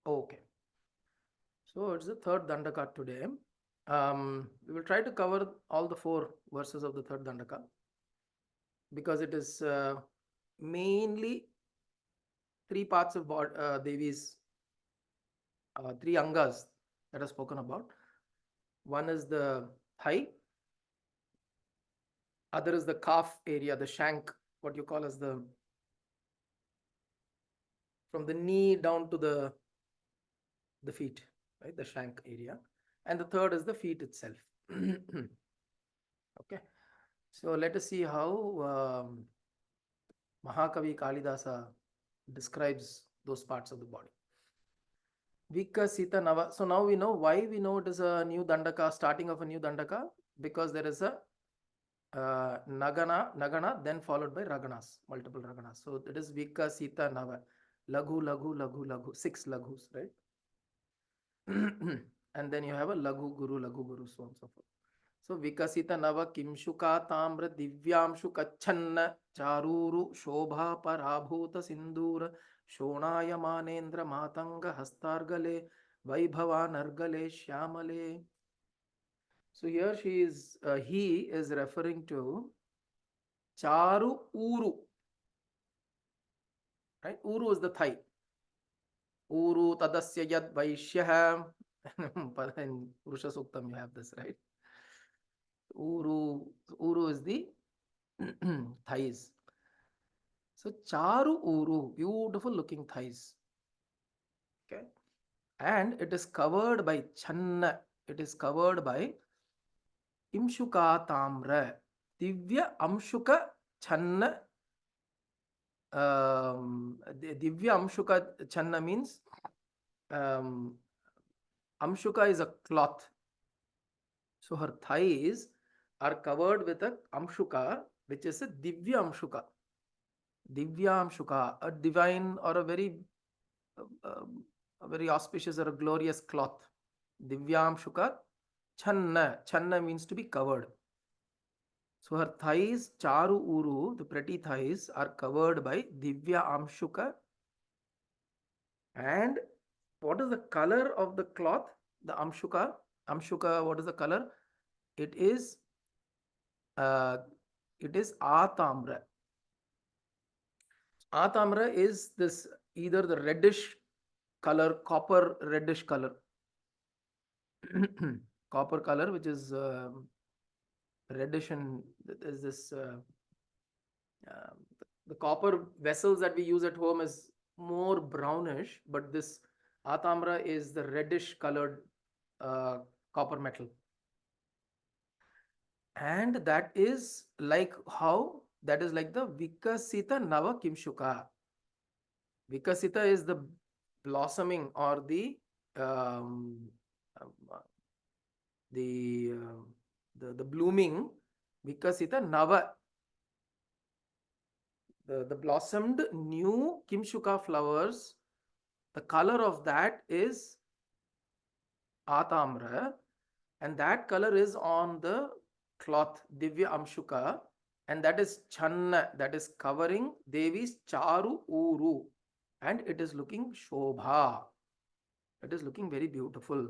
Okay. So it's the third Dandaka today. We will try to cover all the 4 verses of the third Dandaka because it is mainly 3 parts of Devi's 3 Angas that are spoken about. One is the thigh, other is the calf area, the shank, what you call as the from the knee down to the feet, right? The shank area, and the third is the feet itself. Okay, so let us see how Mahakavi Kalidasa describes those parts of the body. Vikasita Nava. So now we know why we know it is a new Dandaka, starting of a new Dandaka, because there is a Nagana, then followed by Raganas, multiple Raganas. So it is Vikasita Nava. Laghu, Laghu, Laghu, Laghu, 6 Laghus, right? And then you have a Laghu Guru, so on and so forth. So Vikasita Nava Kimshuka Tamra Divyamshu Kachanna Charuru Shobha Parabhuta Sindura Shonaya Manendra Matanga Hastargale Vaibhava Nargale Shyamale. So here he is referring to Charu Uru, right? Uru is the thigh. Uru Tadasya Yad Vaishyah. In Purusha Suktam you have this, right? Uru is the thighs. So Charu Uru, beautiful looking thighs. Okay. And it is covered by Channa. It is covered by Imshuka Tamra. Divya Amshuka Channa. Divya Amshuka Channa means um, Amshuka is a cloth. So her thighs are covered with a Amshuka, which is a Divya Amshuka. Divya Amshuka, a divine or a very auspicious or a glorious cloth. Divyam Shuka Channa. Channa means to be covered. So her thighs, Charu Uru, the pretty thighs, are covered by Divya Amshuka. And what is the color of the cloth? The Amshuka. Amshuka, what is the color? It is uh, Atamra. Atamra is this either the reddish color, copper reddish color. Copper color, which is reddish, and there's this uh, the copper vessels that we use at home is more brownish, but this atamra is the reddish colored copper metal, and that is like how that is like the Vikasita Nava Kimshuka. Vikasita is the blossoming or um, um, uh, the blooming. Vikasita Nava, the blossomed new Kimshuka flowers, the color of that is Atamra, and that color is on the cloth Divya Amshuka, and that is Channa, that is covering Devi's Charu Uru, and it is looking Shobha. It is looking very beautiful.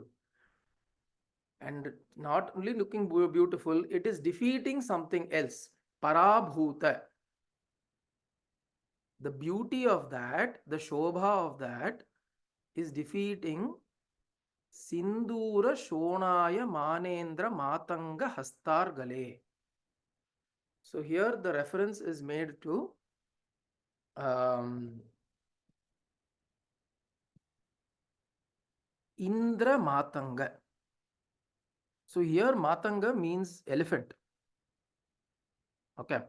And not only looking beautiful, it is defeating something else. Parabhuta. The beauty of that, the Shobha of that, is defeating Sindura Shonaya Manendra Matanga Hastargale. So here the reference is made to Indra Matanga. So here Matanga means elephant. Okay.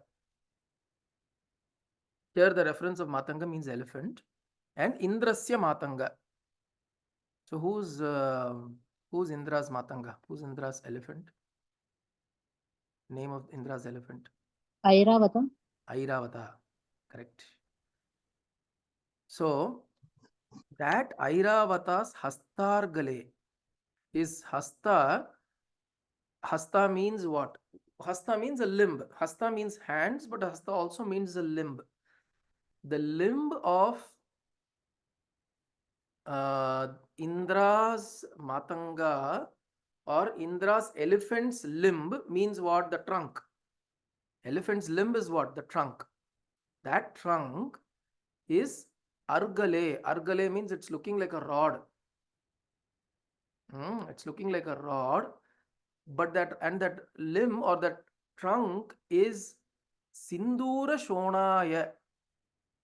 Here the reference of Matanga means elephant, and Indrasya Matanga. So who's Indra's Matanga? Who's Indra's elephant? Name of Indra's elephant? Airavata. Airavata. Correct. So that Airavata's Hastargale is Hasta. Hasta means what? Hasta means a limb. Hasta means hands, but Hasta also means a limb. The limb of uh, Indra's matanga or Indra's elephant's limb means what? The trunk. Elephant's limb is what? The trunk. That trunk is argale. Argale means it's looking like a rod. It's looking like a rod, but that limb or that trunk is sindura shonaya.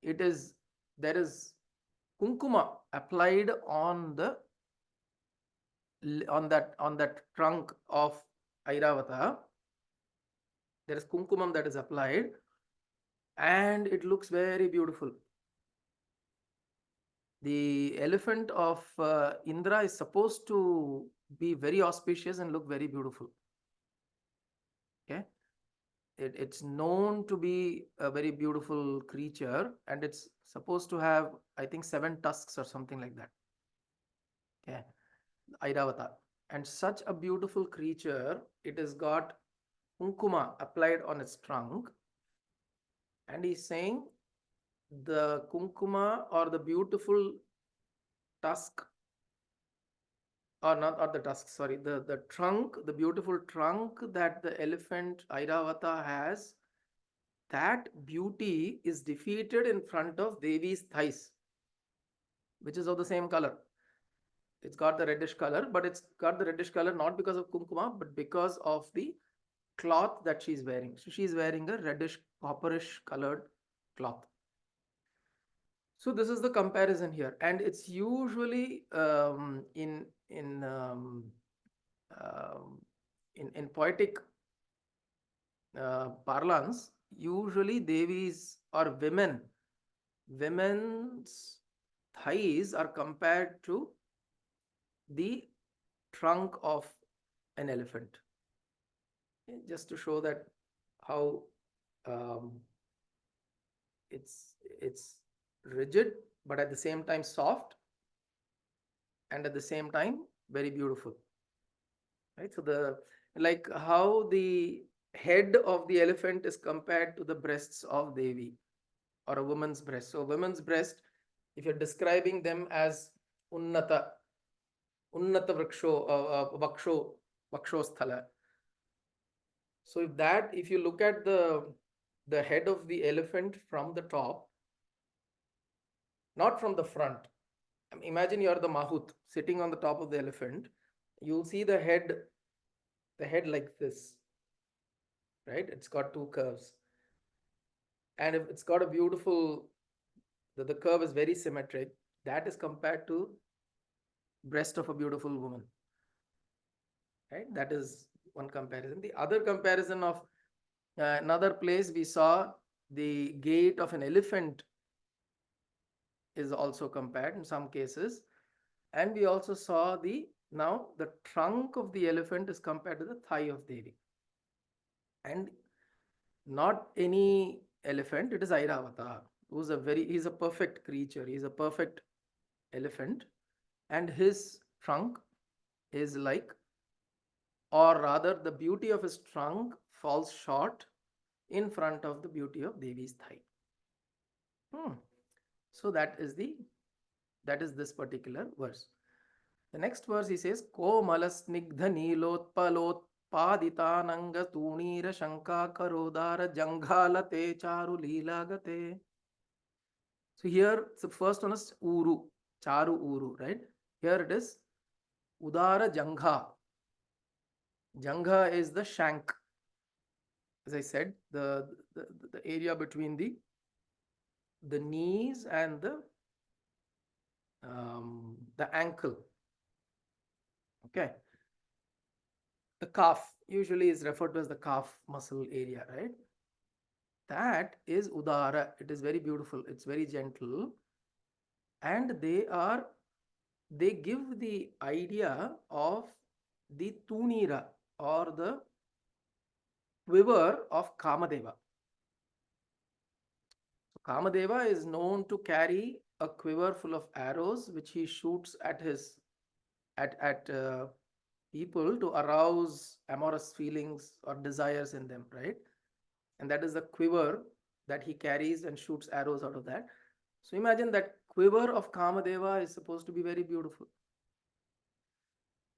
It is There is kunkuma applied on that trunk of Airavata. There is kunkumam that is applied, and it looks very beautiful. The elephant of Indra is supposed to be very auspicious and look very beautiful. Okay, it's known to be a very beautiful creature, and it's supposed to have, I think, 7 tusks or something like that. Okay, Airavata. And such a beautiful creature, it has got kunkuma applied on its trunk, and he's saying the kunkuma or the beautiful tusk, or not, or the tusk, sorry, the trunk, the beautiful trunk that the elephant Airavata has, that beauty is defeated in front of Devi's thighs, which is of the same color. It's got the reddish color, but it's got the reddish color not because of kunkuma, but because of the cloth that she's wearing. So she's wearing a reddish, copperish colored cloth. So this is the comparison here, and it's usually um, in poetic parlance. Usually, devis or women's thighs are compared to the trunk of an elephant, just to show that how um, it's rigid, but at the same time soft, and at the same time very beautiful, right? So the like how the head of the elephant is compared to the breasts of Devi, or a woman's breast. So woman's breast, if you're describing them as unnata unnata vriksho vaksho vaksho sthala. So if you look at the head of the elephant from the top, not from the front. Imagine you're the mahut sitting on the top of the elephant. You'll see the head like this, right? It's got 2 curves, and if it's got a beautiful, the curve is very symmetric. That is compared to breast of a beautiful woman, right? That is one comparison. The other comparison of another place we saw, the gait of an elephant is also compared in some cases, and we also saw the trunk of the elephant is compared to the thigh of Devi, and not any elephant, it is Airavata, he's a perfect creature, he's a perfect elephant, and his trunk is like, or rather the beauty of his trunk falls short in front of the beauty of Devi's thigh. So that is this particular verse. The next verse he says, Komalasnigdha Nilotpalotpaditananga Tunira Shanka Karodara Janghalate Charu Leelagate. So here the first one is Uru, Charu Uru, right? Here it is Udara Jangha. Jangha is the shank. As I said, the area between the knees and the ankle. Okay. The calf usually is referred to as the calf muscle area, right? That is Udara. It is very beautiful. It's very gentle. And they give the idea of the Tunira, or the quiver of Kamadeva. So Kamadeva is known to carry a quiver full of arrows, which he shoots at people to arouse amorous feelings or desires in them, right? And that is the quiver that he carries and shoots arrows out of that. So imagine that quiver of Kamadeva is supposed to be very beautiful.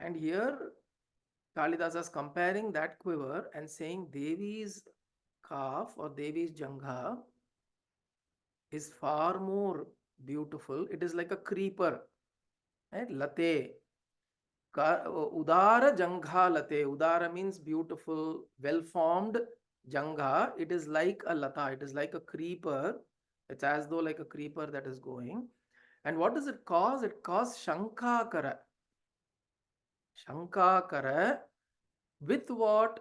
And here Kalidasa is comparing that quiver and saying Devi's calf or Devi's jangha is far more beautiful. It is like a creeper, right? Late. Udara jangha late. Udara means beautiful, well formed. Jangha, it is like a lata, it is like a creeper. It's as though like a creeper that is going. And what does it cause? It causes shankakara. Shankakara with what?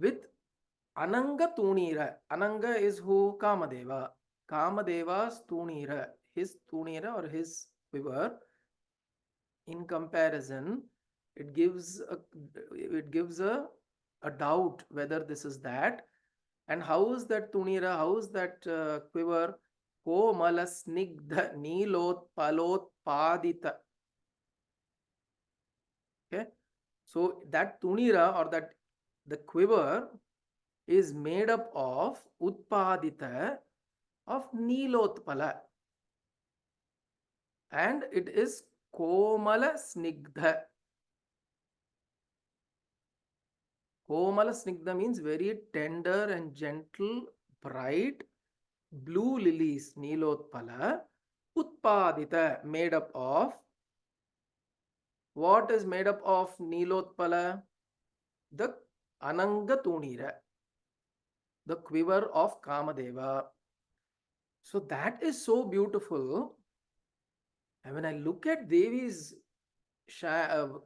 With Ananga Tunira. Ananga is who? Kamadeva. Kamadeva's Tunira. His Tunira or his quiver. In comparison, it gives a doubt whether this is that. And how is that Tunira? How is that quiver? Komala snigdha neelot palot padita. Okay. So that Tunira or that the quiver is made up of utpadita of Nilotpala, and it is Komala Snigdha. Komala Snigdha means very tender and gentle, bright blue lilies, Nilotpala. Utpadita made up of what is made up of Nilotpala? The Ananga Tunira, the quiver of Kamadeva. So that is so beautiful. And when I look at Devi's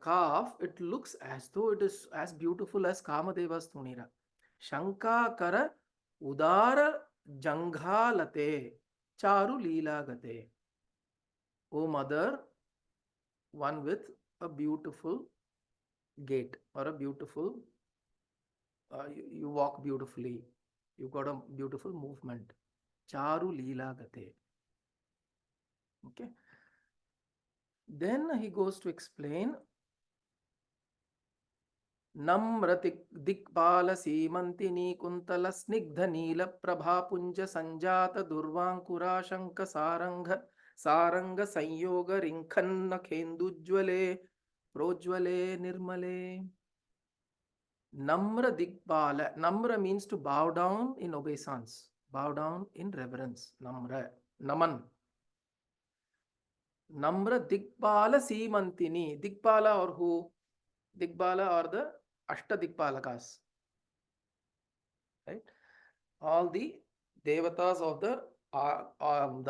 calf, it looks as though it is as beautiful as Kamadeva's Tunira. Shankakara Udara Janghalate Charu Leela Gate. O mother, one with a beautiful gait or a beautiful, you walk beautifully. You got a beautiful movement. Charu Leela Gate. Okay. Then he goes to explain Namra Dikbala Simantini Kuntala Snigdha Neela Prabha Punja Sanjata Durvankura Shanka Saranga Sanyoga Rinkhanna Kendujwale Projwale Nirmale. Namra Dikbala. Namra means to bow down in obeisance, bow down in reverence. Namra. Naman. Namra Dikbala Simantini. Dikbala or who? Dikbala or the Ashtadikpalakas. Right? All the devatas of the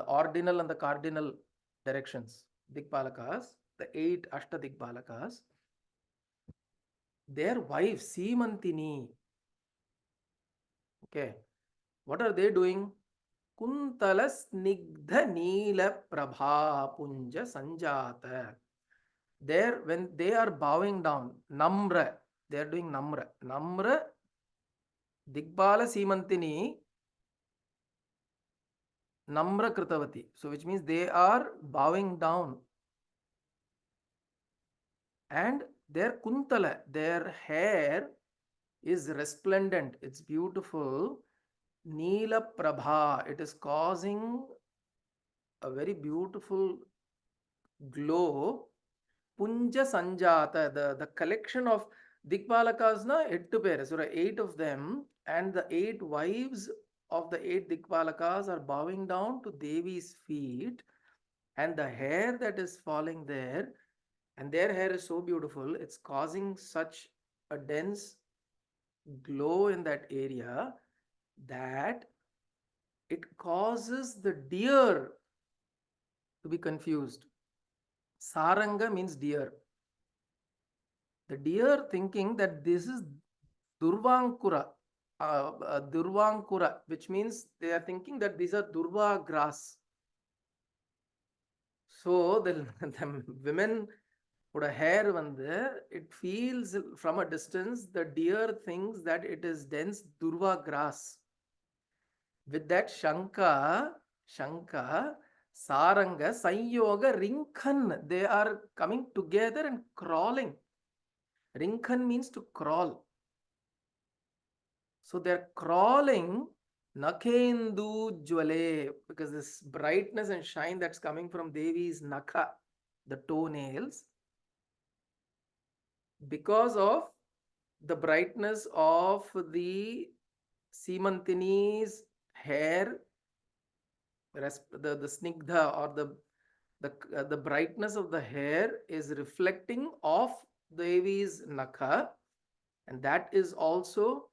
ordinal and the cardinal directions. Dikpalakas, the 8 Ashtadikpalakas, their wives, Simantini. Okay. What are they doing? Kuntala Snigdha Neela Prabha Punja Sanjata. There, when they are bowing down, Namra, they are doing Namra. Namra Digbala Simantini Namra Kritavati. So, which means they are bowing down. And their Kuntala, their hair is resplendent. It's beautiful. Neela Prabha. It is causing a very beautiful glow. Punja Sanjata, the collection of Dikpalakas, na 8 pairs, so 8 of them, and the 8 wives of the 8 Dikpalakas are bowing down to Devi's feet, and the hair that is falling there, and their hair is so beautiful, it's causing such a dense glow in that area that it causes the deer to be confused. Saranga means deer. The deer thinking that this is Durvankura, Durvankura, which means they are thinking that these are Durva grass. So the women would a hair it feels from a distance, the deer thinks that it is dense Durva grass. With that Shanka, Saranga, Sanyoga, Rinkhan, they are coming together and crawling. Rinkhan means to crawl. So they're crawling Nakhendu jwale, because this brightness and shine that's coming from Devi's nakha, the toenails, because of the brightness of the Simantini's hair, the snigdha, or the brightness of the hair is reflecting off Devi's nakha, and that is also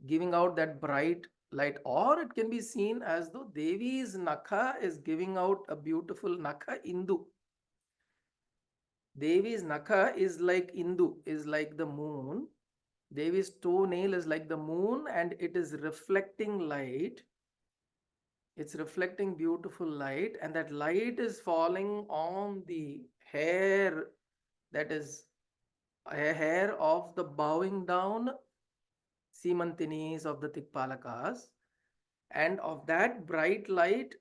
giving out that bright light. Or it can be seen as though Devi's nakha is giving out a beautiful nakha Indu. Devi's nakha is like Indu, is like the moon. Devi's toenail is like the moon, and it is reflecting light. It's reflecting beautiful light, and that light is falling on the hair, that is a hair of the bowing down Simantinis of the Tikpalakas. And of that bright light,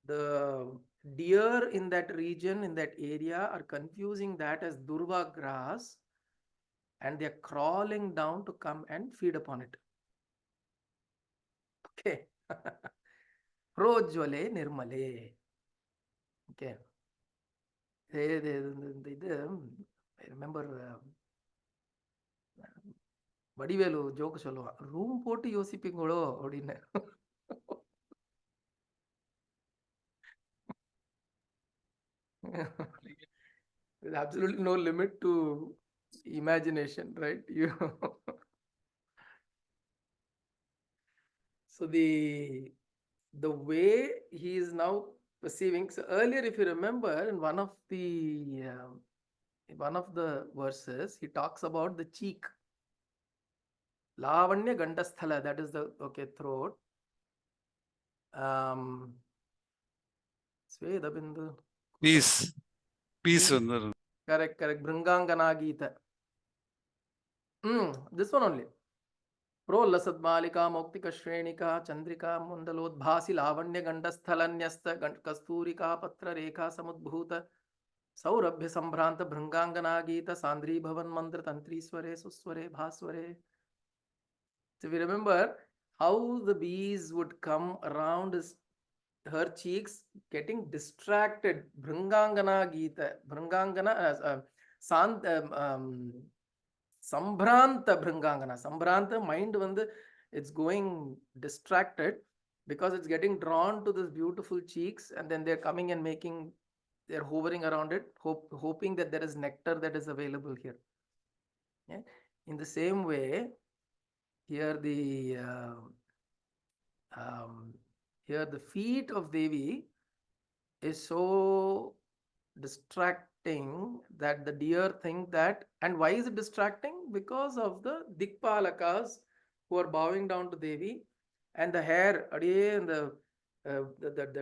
the deer in that region, in that area, are confusing that as Durva grass, and they're crawling down to come and feed upon it. Okay. Projwale Nirmale. Okay. I remember Vadivelu joke சொல்லுவான், room போட்டு யோசிப்பீங்களோ அப்படின்னு. There's absolutely no limit to imagination, right? So the way he is now perceiving. So earlier, if you remember, in one of the verses, he talks about the cheek. Lavanya Gandasthala, that is the throat. Sweda Bindu. Peace. Correct. Bringangana Gita. This one only. प्रोल्लसद्मालिका मौक्तिकश्रेणिका Chandrika मुंडलोद्भासि लावण्य गंडस्थलन्यस्त कस्तूरिका पत्ररेखा समुद्भूत सौरभ्य संभ्रांत भृंगांगना गीत सांद्री भवन मंत्र तंत्रीस्वरे सुस्वरे भास्वरे. So we remember how the bees would come around her cheeks, getting distracted. Bhrangangana Gita. Bhrangangana Sambranta Bhrangangana. Sambranta mind when it's going distracted because it's getting drawn to this beautiful cheeks, and then they're coming and they're hovering around it, hoping that there is nectar that is available here. Yeah? In the same way, here the feet of Devi is so distracting that the deer think that. And why is it distracting? Because of the Dikpalakas who are bowing down to Devi, and the hair, and the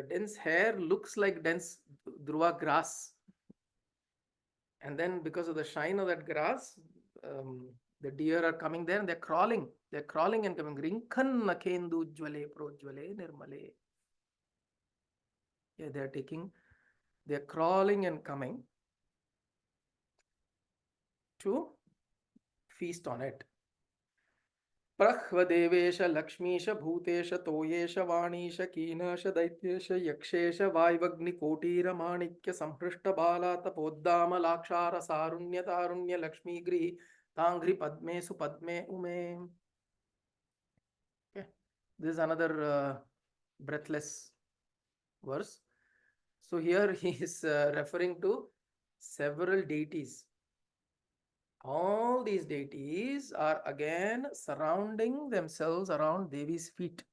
dense hair looks like dense Dhruva grass. And then because of the shine of that grass, the deer are coming there and they're crawling and coming. Rinkhan nakendu jwale projwale nirmale. Yeah, they're crawling and coming to feast on it. Prahvadevesh Lakshmish Bhutesh Toyesh Vanisha Kinash Daityesh Yakshesh Vaivagni Kotira Manikya Samhrishta Bala Tapoddama Lakshara Sarunya Tarunya Lakshmi Gri Tangri Padme Supadme Ume. Okay. This is another breathless verse. So here he is referring to several deities. All these deities are again surrounding themselves around Devi's feet.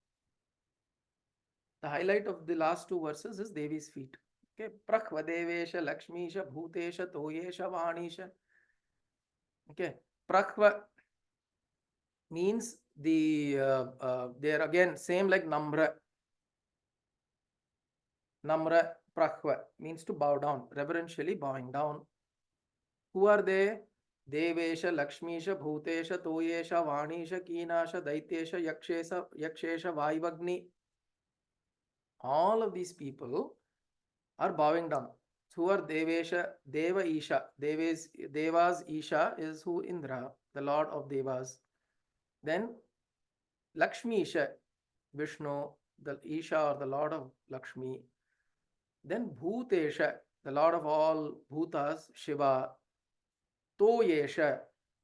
The highlight of the last two verses is Devi's feet. Okay, Prakhvadevesha, Lakshmisha, Bhutesha, Toyesha, Vanisha. Okay, Prakhva means they are again same like Namra. Namra, Prakhva means to bow down, reverentially bowing down. Who are they? Devesha, Lakshmisha, Bhutesha, Toyesha, Vanisha, Kinasha, Daitesha, Yakshesha, Vaivagni. All of these people are bowing down. Who are Devesha? Deva Isha. Deva's Isha is who? Indra, the lord of Devas. Then Lakshmi Isha, Vishnu, the Isha or the Lord of Lakshmi. Then Bhutesha, the Lord of all Bhutas, Shiva. Toyesha,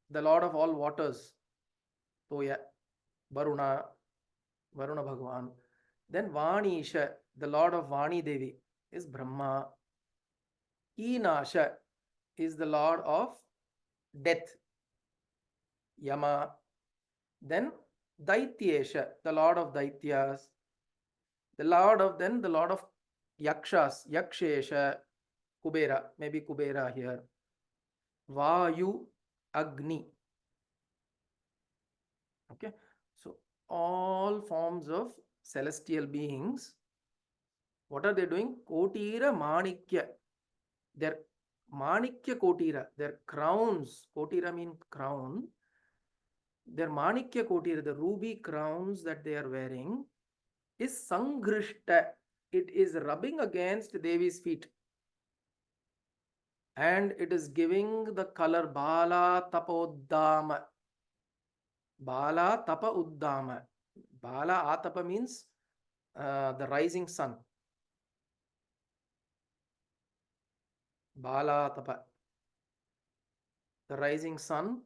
the Lord of all waters, Toya, Varuna, Varuna Bhagavan. Then Vanisha, the Lord of Vani Devi, is Brahma. Inasha is the Lord of death, Yama. Then Daityesha, the Lord of Daityas. The Lord of Yakshas, Yakshesha, Kubera, maybe Kubera here. Vayu, Agni. Okay, so all forms of celestial beings, what are they doing? Kotira Manikya. Their Manikya Kotira, their crowns, Kotira means crown. Their Manikya Kotira, the ruby crowns that they are wearing, is Sangrishta. It is rubbing against Devi's feet. And it is giving the color Bala Tapoddama. Bala Tapa Uddama. Bala Atapa means the rising sun. Bala Tapa. The rising sun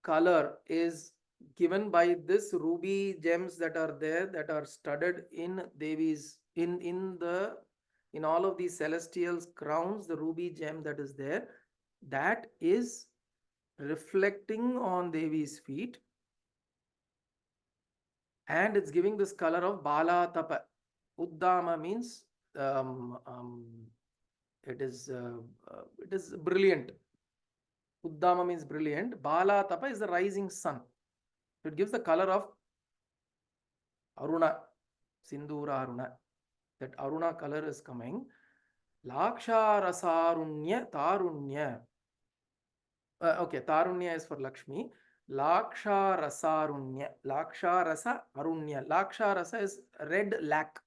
color is given by this ruby gems that are there, that are studded in Devi's in all of these celestial crowns. The ruby gem that is there, that is reflecting on Devi's feet, and it's giving this color of Bala Tapa. Uddama means it is brilliant. Uddama means brilliant. Bala Tapa is the rising sun. It gives the color of Aruna, Sindura Aruna. That Aruna color is coming. Laksha Rasarunya Tarunya. Okay, Tarunya is for Lakshmi. Laksha Rasarunya. Laksha Rasa Arunya. Laksha Rasa is red lac.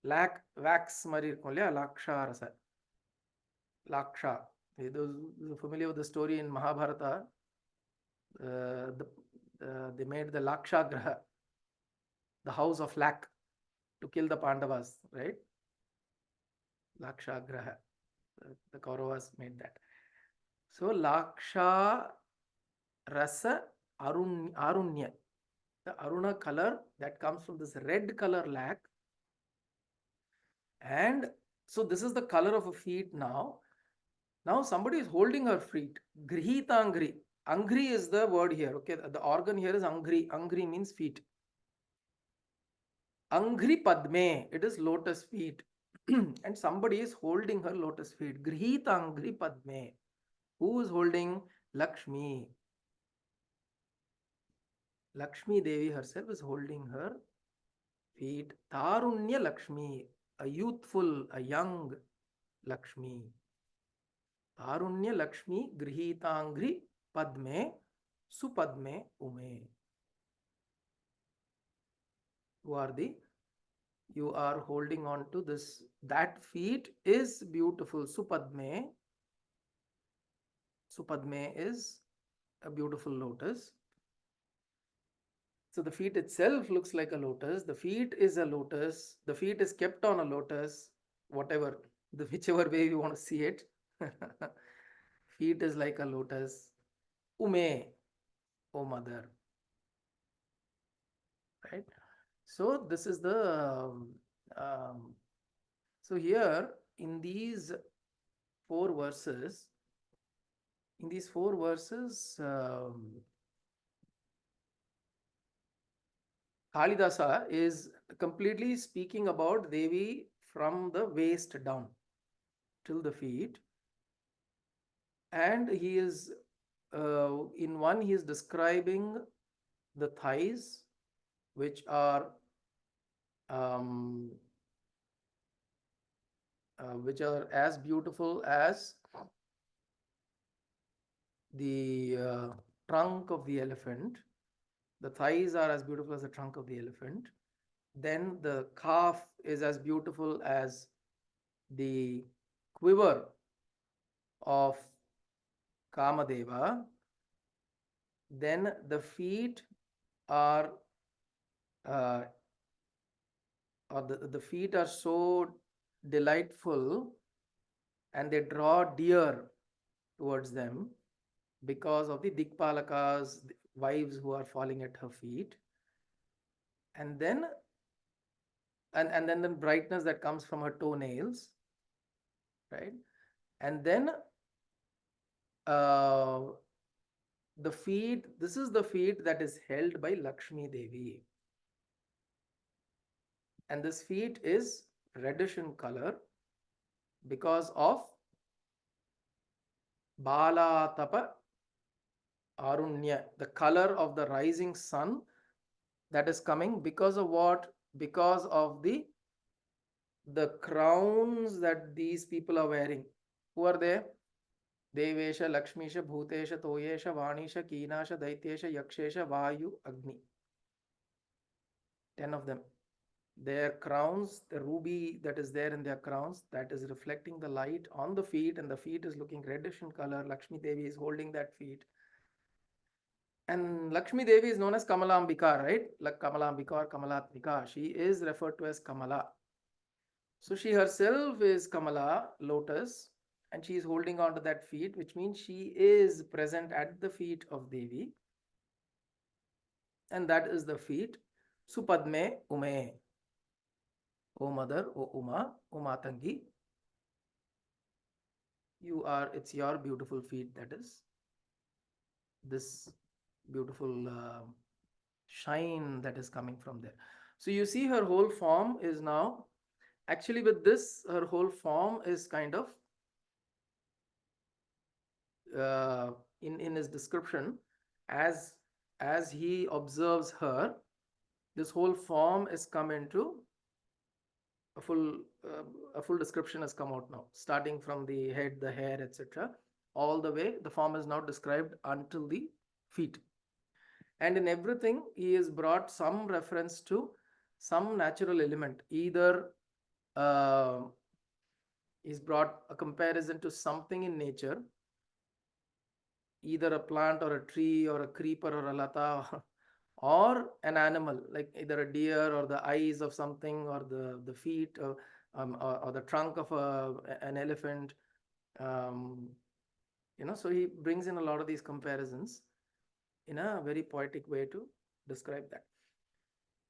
Lac, wax mari irukum illaya, Laksha Rasa. Laksha. Those familiar with the story in Mahabharata, they made the Laksha Graha, the house of lac, to kill the Pandavas, right? Laksha Graha. The Kauravas made that. So Laksha Rasa Arunya. The Aruna color that comes from this red color lac. And so this is the color of a feet now. Now somebody is holding her feet. Grihitangri. Angri is the word here. Okay, the organ here is Angri. Angri means feet. Angri Padme. It is lotus feet. And somebody is holding her lotus feet. Grihitangri Padme. Who is holding? Lakshmi. Lakshmi Devi herself is holding her feet. Tarunya Lakshmi. A youthful, a young Lakshmi. Tarunya Lakshmi Grihitangri Padme Supadme Ume. You are holding on to this. That feet is beautiful. Supadme. Supadme is a beautiful lotus. So the feet itself looks like a lotus. The feet is a lotus. The feet is kept on a lotus. Whatever, whichever way you want to see it. Feet is like a lotus. Ume, O mother. Right? So this is the so here in these four verses, Kalidasa is completely speaking about Devi from the waist down till the feet, and he is in one he is describing the thighs, which are as beautiful as the trunk of the elephant. The thighs are as beautiful as the trunk of the elephant. Then the calf is as beautiful as the quiver of Kamadeva. Then the feet are uh, the feet are so delightful, and they draw deer towards them because of the Dikpalakas, the wives who are falling at her feet. And then and then the brightness that comes from her toenails, right? And then uh, the feet, this is the feet that is held by Lakshmi Devi. And this feet is reddish in color because of Bala Tapa Arunya, the color of the rising sun that is coming. Because of what? Because of the crowns that these people are wearing. Who are they? Devesha, Lakshmisha, Bhutesha, Toyesha, Vanisha, Keenasha, Daityesha, Yakshesha, Vayu, Agni. 10 of them. Their crowns, the ruby that is there in their crowns, that is reflecting the light on the feet, and the feet is looking reddish in color. Lakshmi Devi is holding that feet. And Lakshmi Devi is known as Kamalambika, right? Like Kamalambika or Kamalatmika. She is referred to as Kamala. So she herself is Kamala, lotus, and she is holding on to that feet, which means she is present at the feet of Devi. And that is the feet. Supadme Ume. O mother, O Uma, O Matangi, it's your beautiful feet, that is this beautiful shine that is coming from there. So you see her whole form is now, actually with this, her whole form is kind of, uh, in his description, as he observes her, this whole form is come into a full uh, a full description has come out now, starting from the head, the hair, etc. All the way the form is now described until the feet. And in everything he has brought some reference to some natural element. Either uh, he's brought a comparison to something in nature, either a plant or a tree or a creeper or a lata, or an animal like either a deer or the eyes of something, or the feet, or the trunk of an elephant. um, so he brings in a lot of these comparisons in a very poetic way to describe that.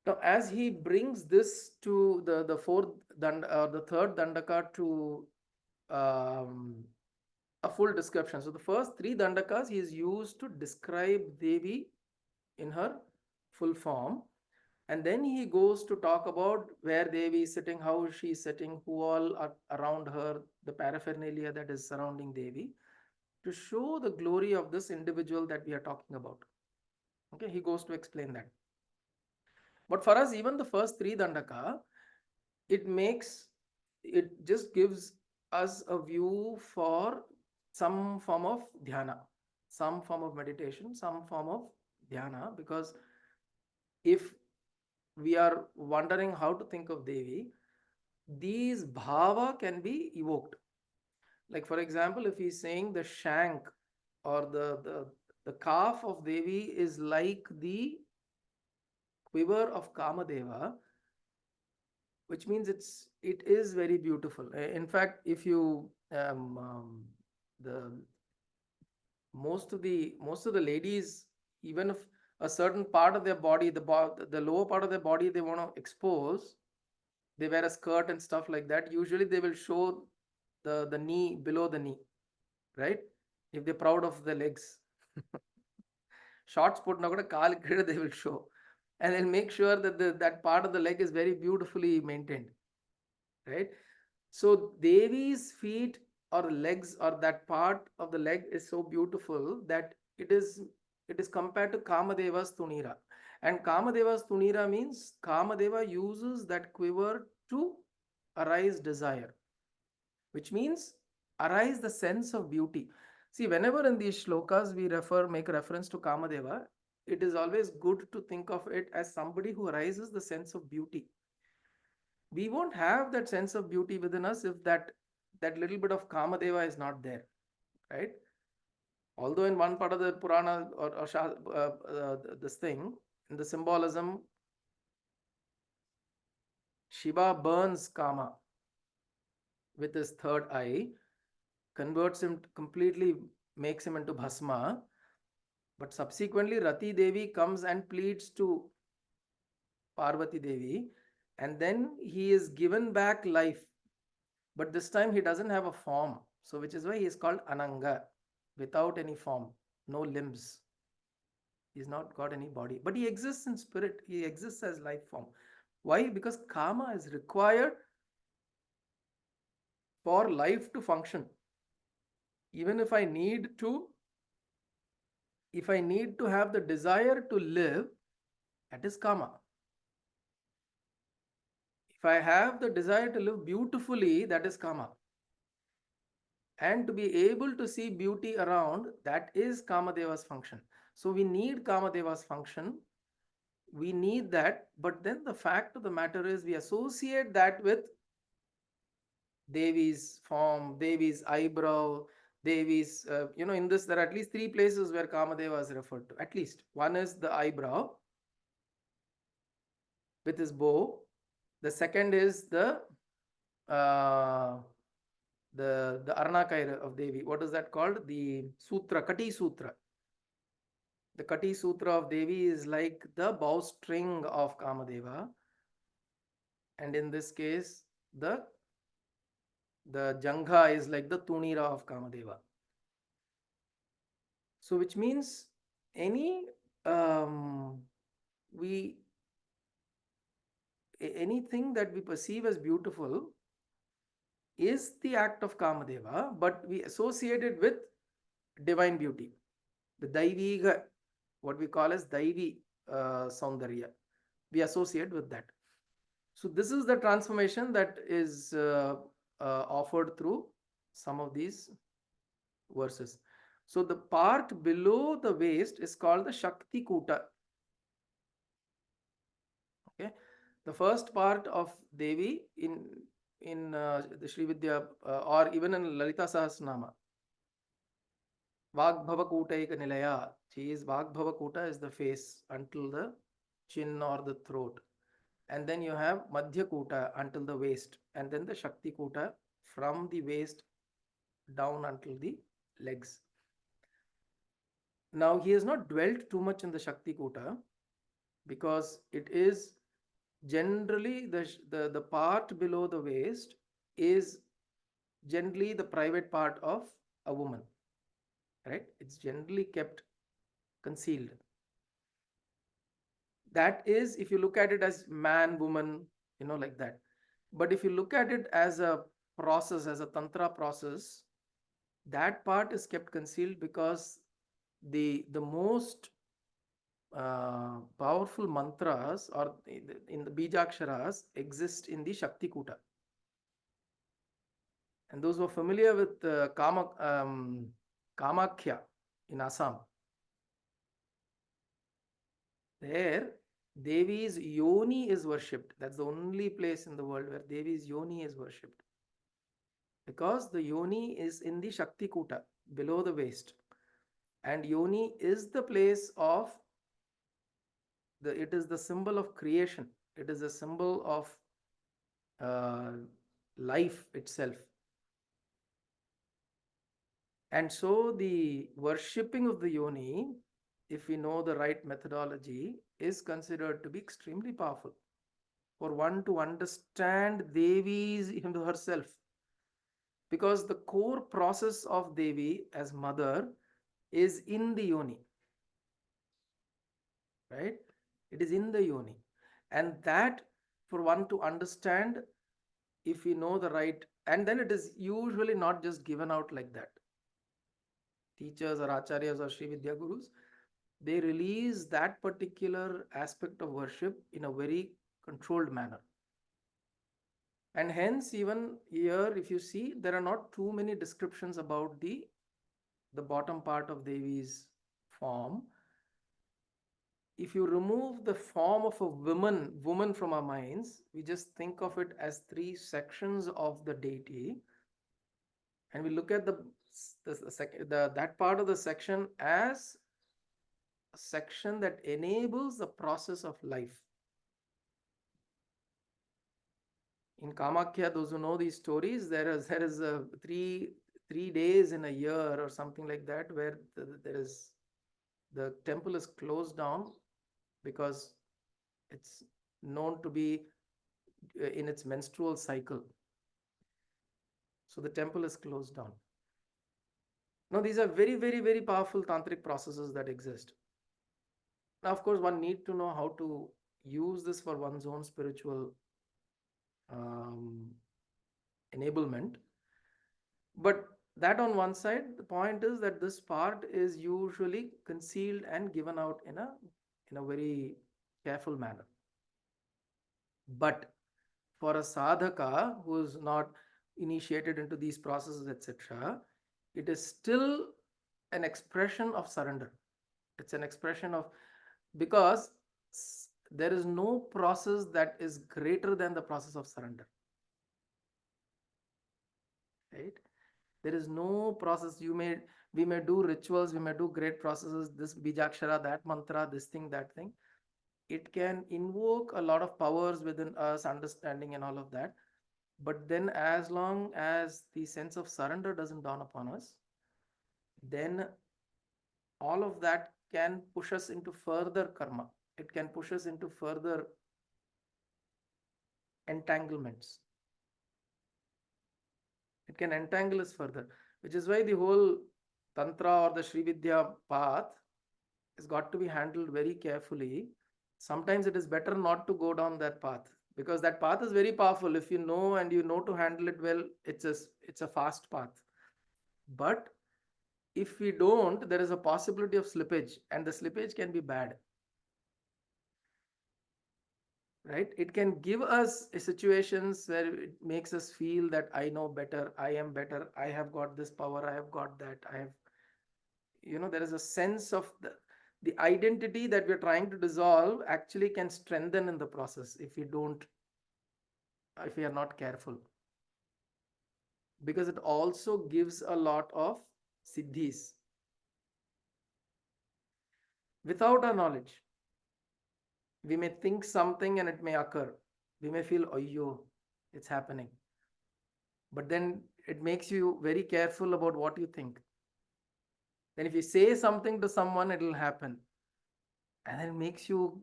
Now as he brings this to the fourth the third dandaka to um, a full description. So the first three dandakas he is used to describe Devi in her full form, and then he goes to talk about where Devi is sitting, how she is sitting, who all are around her, the paraphernalia that is surrounding Devi, to show the glory of this individual that we are talking about. Okay, he goes to explain that. But for us, even the first three dandaka, it just gives us a view for some form of dhyana, some form of meditation, some form of dhyana. Because if we are wondering how to think of Devi, these bhava can be evoked. Like for example, if he's saying the shank or the calf of Devi is like the quiver of Kamadeva, which means it is very beautiful. In fact, if you the most of the ladies, even if a certain part of their body, the lower part of their body they want to expose, they wear a skirt and stuff like that. Usually they will show the knee, below the knee, right? If they're proud of the legs. Shorts put na kuda kaal kida they will show, and they'll make sure that that part of the leg is very beautifully maintained, right? So Devi's feet or legs, or that part of the leg, is so beautiful that it is compared to Kamadeva's tunira. And Kamadeva's tunira means Kamadeva uses that quiver to arise desire, which means arise the sense of beauty. See, whenever in these shlokas we make reference to Kamadeva, it is always good to think of it as somebody who arises the sense of beauty. We won't have that sense of beauty within us if that little bit of Kamadeva is not there, right? Although in one part of the Purana this thing, in the symbolism, Shiva burns Kama with his third eye, converts him completely, makes him into Bhasma. But subsequently, Rati Devi comes and pleads to Parvati Devi, and then he is given back life. But this time he doesn't have a form. So, which is why he is called Ananga, without any form, no limbs. He's not got any body, but he exists in spirit, he exists as life form. Why? Because Kama is required for life to function. Even if I need to have the desire to live, that is Kama. If I have the desire to live beautifully, that is Kama. And to be able to see beauty around, that is Kamadeva's function. So we need Kamadeva's function. We need that. But then the fact of the matter is, we associate that with Devi's form, Devi's eyebrow, Devi's, in this, there are at least three places where Kamadeva is referred to. At least one is the eyebrow with his bow. The second is the Arnakaira of Devi. What is that called? The Sutra, Kati Sutra. The Kati Sutra of Devi is like the bowstring of Kamadeva. And in this case, the Jangha is like the Tunira of Kamadeva. So which means anything that we perceive as beautiful is the act of Kamadeva, but we associate it with divine beauty. The Daiviga, what we call as Daivi Saundarya, we associate with that. So this is the transformation that is offered through some of these verses. So the part below the waist is called the Shakti Kuta. Okay, the first part of Devi in the Sri Vidya or even in Lalita Sahasranama, Vagbhava Kutaika Nilaya. She is Vagbhava Kuta is the face until the chin or the throat. And then you have Madhya Kuta until the waist. And then the Shakti Kuta from the waist down until the legs. Now he has not dwelt too much in the Shakti Kuta because it is generally the part below the waist is generally the private part of a woman, right? It's generally kept concealed. That is, if you look at it as man, woman, like that. But if you look at it as a process, as a tantra process, that part is kept concealed because the most powerful mantras or in the Bijaksharas exist in the Shakti Kuta. And those who are familiar with Kamakhya in Assam, there Devi's Yoni is worshipped. That's the only place in the world where Devi's Yoni is worshipped. Because the Yoni is in the Shakti Kuta, below the waist. And Yoni is the place of it is the symbol of creation. It is a symbol of life itself. And so the worshipping of the Yoni, if we know the right methodology, is considered to be extremely powerful for one to understand Devi herself. Because the core process of Devi as mother is in the Yoni. Right? It is in the Yoni. And that, for one to understand, if we know the right, and then it is usually not just given out like that. Teachers or acharyas or Sri Vidya Gurus, they release that particular aspect of worship in a very controlled manner. And hence, even here, if you see, there are not too many descriptions about the bottom part of Devi's form. If you remove the form of a woman from our minds, we just think of it as three sections of the deity, and we look at the that part of the section as a section that enables the process of life. In Kamakya, those who know these stories, there is a three days in a year or something like that where the temple is closed down because it's known to be in its menstrual cycle. So the temple is closed down. Now these are very, very, very powerful tantric processes that exist. Now, of course, one need to know how to use this for one's own spiritual um, enablement. But that on one side, the point is that this part is usually concealed and given out in a very careful manner. But for a sadhaka who is not initiated into these processes, etc., it is still an expression of surrender. It's an expression of, because there is no process that is greater than the process of surrender. Right? There is no process. We may do rituals, we may do great processes, this bijakshara, that mantra, this thing, that thing. It can invoke a lot of powers within us, understanding and all of that. But then as long as the sense of surrender doesn't dawn upon us, then all of that can push us into further karma. It can push us into further entanglements. It can entangle us further, which is why the whole Tantra or the Sri Vidya path has got to be handled very carefully. Sometimes it is better not to go down that path, because that path is very powerful. If you know and you know to handle it well, it's a fast path. But if we don't, there is a possibility of slippage, and the slippage can be bad. Right? It can give us situations where it makes us feel that I know better, I am better, I have got this power, I have got that, I have, there is a sense of the identity that we're trying to dissolve actually can strengthen in the process if we are not careful, because it also gives a lot of siddhis without our knowledge. We may think something and it may occur. We may feel, oh, yo, it's happening. But then it makes you very careful about what you think. Then if you say something to someone, it will happen. And then it makes you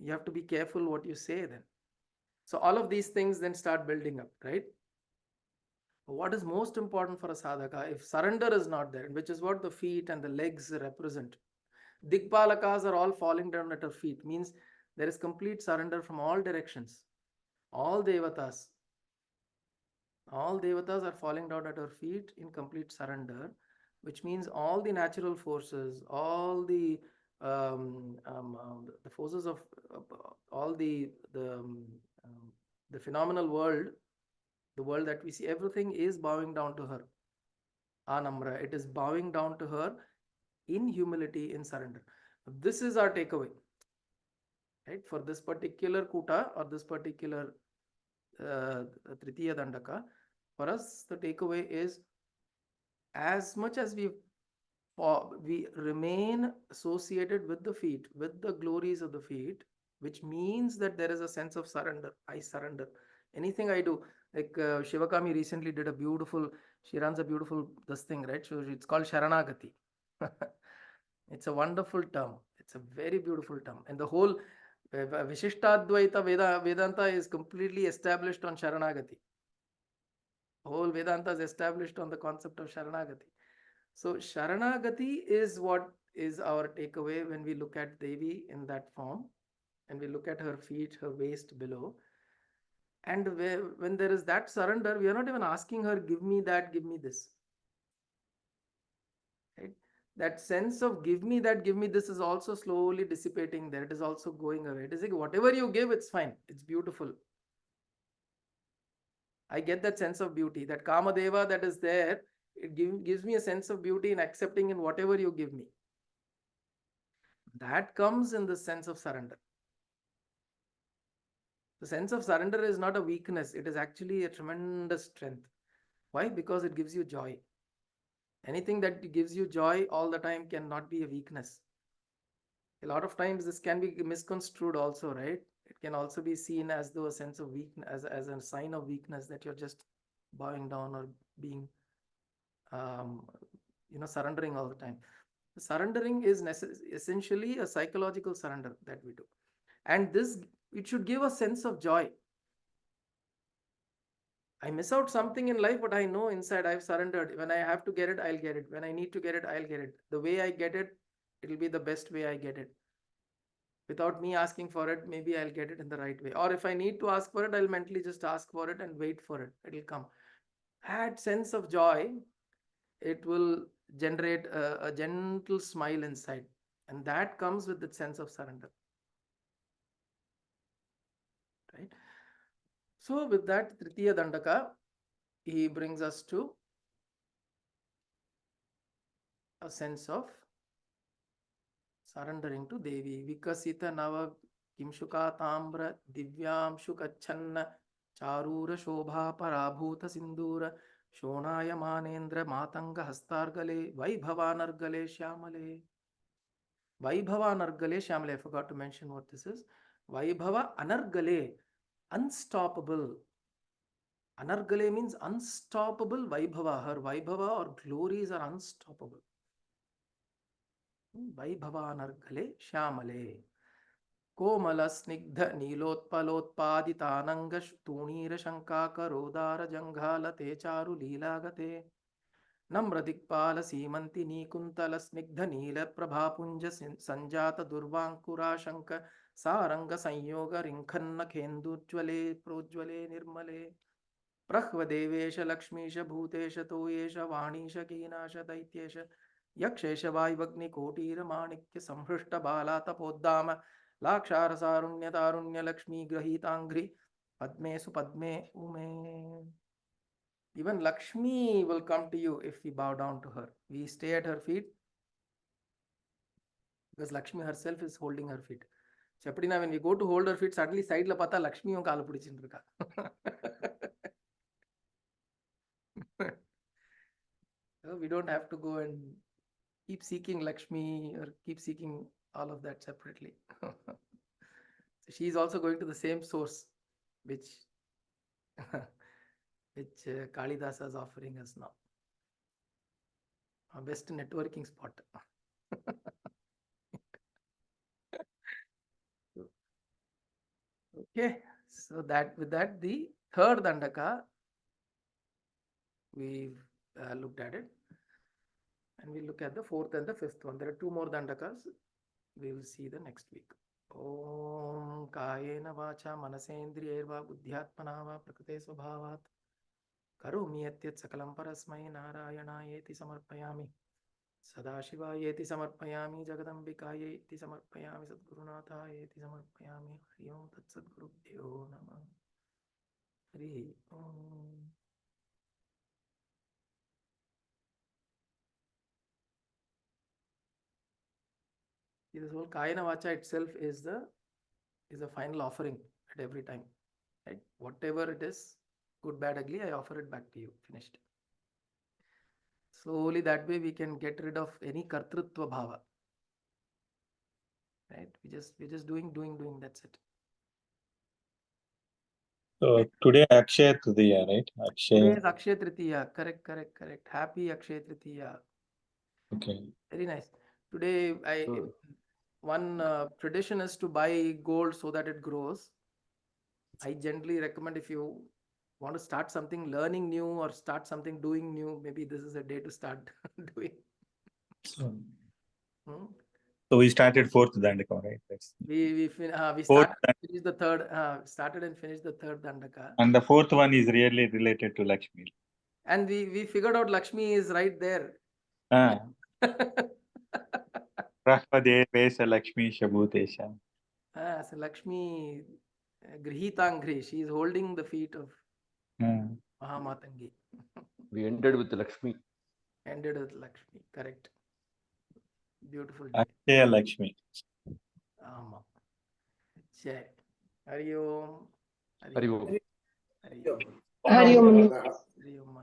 have to be careful what you say then. So all of these things then start building up, right? What is most important for a sadhaka, if surrender is not there, which is what the feet and the legs represent. Dikpalakas are all falling down at her feet, means there is complete surrender from all directions. All devatas are falling down at her feet in complete surrender, which means all the natural forces, all the forces of all the phenomenal world, the world that we see, everything is bowing down to her. Anamra, it is bowing down to her in humility, in surrender. This is our takeaway, right? For this particular kuta or this particular Tritiya Dandaka, for us the takeaway is, as much as we remain associated with the feet, with the glories of the feet, which means that there is a sense of surrender. I surrender. Anything I do, like Shivakami recently did she runs a beautiful this thing, right? So it's called Sharanagati. It's a wonderful term. It's a very beautiful term. And the whole Vishishtadvaita Vedanta is completely established on Sharanagati. Whole Vedanta is established on the concept of Sharanagati. So Sharanagati is what is our takeaway when we look at Devi in that form, and we look at her feet, her waist below. And when there is that surrender, we are not even asking her, give me that, give me this. Right? That sense of give me that, give me this is also slowly dissipating there. It is also going away. It is like whatever you give, it's fine. It's beautiful. I get that sense of beauty. That Kamadeva that is there, it gives me a sense of beauty in accepting in whatever you give me. That comes in the sense of surrender. The sense of surrender is not a weakness. It is actually a tremendous strength. Why? Because it gives you joy. Anything that gives you joy all the time cannot be a weakness. A lot of times this can be misconstrued also, right? It can also be seen as though a sense of weakness, as a sign of weakness, that you're just bowing down or being, um, surrendering all the time. Surrendering is essentially a psychological surrender that we do. And this, it should give a sense of joy. I miss out something in life, but I know inside I've surrendered. When I have to get it, I'll get it. When I need to get it, I'll get it. The way I get it, it'll be the best way I get it. Without me asking for it, maybe I'll get it in the right way. Or if I need to ask for it, I'll mentally just ask for it and wait for it. It'll come. That sense of joy, it will generate a gentle smile inside. And that comes with the sense of surrender. Right? So with that, Tritiya Dandaka, he brings us to a sense of surrendering to Devi. Vikasita Nava Kimshuka Tambra Divyam Shukachanna Charura Shobha Parabhuta Sindura Shonaya Manendra Matanga Hastargale Vaibhavanargale Shyamale. Vaibhavanargale Shyamale. I forgot to mention what this is. Vaibhava Anargale, unstoppable. Anargale means unstoppable Vaibhava. Her Vaibhava or glories are unstoppable. Vaibhavanargale Shyamale. कोमल स्निग्ध नीलोत्पलोत्पादितानंग तूणीर शंकाकरोदार जंघालते चारु लीलागते नम्र दिक्पाल सीमंति नीकुंतल स्निग्ध नील प्रभापुंज संजात दुर्वांकुराशंक सारंग संयोग रिंखन्न खेन्दुज्वले प्रोज्वले निर्मले प्रह्वदेवेश लक्ष्मीश भूतेश तोयेश वाणीश कीनाश दैत्येश यक्षेश वायुवग्निकोटीर माणिक्य संहृष्ट बाला तपोद्दाम लाक्षारसारुण्य तारुण्य Lakshmi गृहीतांघ्रि padme supadme ume. Even Lakshmi will come to you if we bow down to her. We stay at her feet because Lakshmi herself is holding her feet. Chapadina, when we go to hold her feet, suddenly side la pata Lakshmi on kaalu pidichindruka. We don't have to go and keep seeking Lakshmi or keep seeking all of that separately. So she is also going to the same source which Kalidasa is offering us now. Our best networking spot. Okay, so that with that, the third Dandaka, we've looked at it, and we'll look at the fourth and the fifth one. There are two more Dandakas. We will see the next week. Om Kayena Vacha Manasendriyerva Buddhyatmana va Prakrite Swabhavat Karomi Yatyat Sakalam Parasmai Narayanaayeti Samarpayami Sadashivayeti Samarpayami Jagadambikayeti Samarpayami Sadgurunathayeti Samarpayami Hari Om Tat Sadgurubhyo Namah. Hari Om. This whole Kayana Vacha itself is a final offering at every time. Right? Whatever it is, good, bad, ugly, I offer it back to you. Finished. Slowly that way we can get rid of any kartrutva bhava. Right? We're just doing. That's it. So today Akshaya Tritiya, right? Today is Akshaya Tritiya. Correct. Happy Akshaya Tritiya. Okay. Very nice. Today, one tradition is to buy gold so that it grows. I generally recommend, if you want to start something, learning new, or start something doing new, maybe this is a day to start doing. So we started fourth Dandaka, right? We started and finished the third Dandaka. And the fourth one is really related to Lakshmi. And we figured out Lakshmi is right there. Prahvadevesa Lakshmi Shabhutesha. So Lakshmi Grihitangri, she is holding the feet of Mahamatangi. We ended with Lakshmi. Correct. Beautiful day. Akshaya Lakshmi. Ama. Jai. Hari Om. Hari Om. Hari Om. Hari Om.